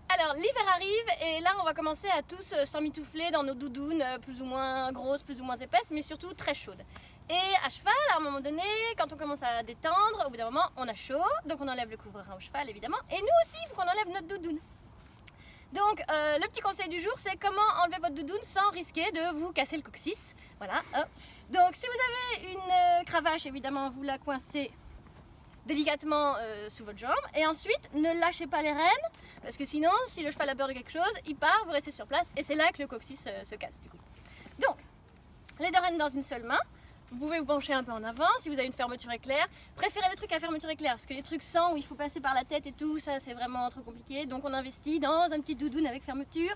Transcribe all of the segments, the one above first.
Alors l'hiver arrive et là on va commencer à tous s'emmitoufler dans nos doudounes plus ou moins grosses, plus ou moins épaisses, mais surtout très chaudes. Et à cheval, à un moment donné, quand on commence à détendre, au bout d'un moment on a chaud, donc on enlève le couvreur au cheval évidemment, et nous aussi il faut qu'on enlève notre doudoune. Donc le petit conseil du jour, c'est comment enlever votre doudoune sans risquer de vous casser le coccyx. Voilà. Donc si vous avez une cravache, évidemment vous la coincez délicatement sous votre jambe, et ensuite ne lâchez pas les rênes, parce que sinon si le cheval a peur de quelque chose, il part, vous restez sur place, et c'est là que le coccyx se casse du coup. Donc les deux rênes dans une seule main. Vous pouvez vous pencher un peu en avant si vous avez une fermeture éclair. Préférez les trucs à fermeture éclair parce que les trucs sans où il faut passer par la tête et tout, ça c'est vraiment trop compliqué. Donc on investit dans un petit doudoune avec fermeture.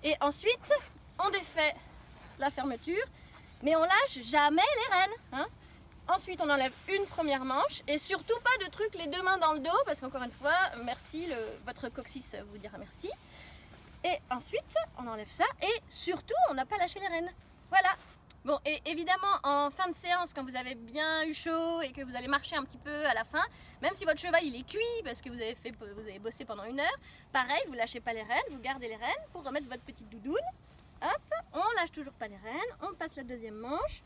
Et ensuite, on défait la fermeture, mais on lâche jamais les rênes. Hein. Ensuite, on enlève une première manche et surtout pas de trucs les deux mains dans le dos parce qu'encore une fois, merci, votre coccyx vous dira merci. Et ensuite, on enlève ça et surtout, on n'a pas lâché les rênes. Voilà. Bon, et évidemment, en fin de séance, quand vous avez bien eu chaud et que vous allez marcher un petit peu à la fin, même si votre cheval il est cuit parce que vous avez bossé pendant 1 heure, pareil, vous lâchez pas les rênes, vous gardez les rênes pour remettre votre petite doudoune. Hop, on lâche toujours pas les rênes, on passe la deuxième manche.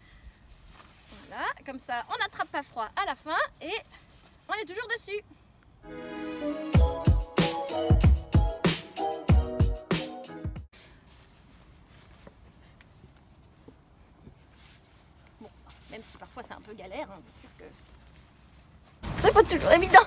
Voilà, comme ça, on n'attrape pas froid à la fin et on est toujours dessus. Même si parfois c'est un peu galère, hein, c'est sûr que c'est pas toujours évident.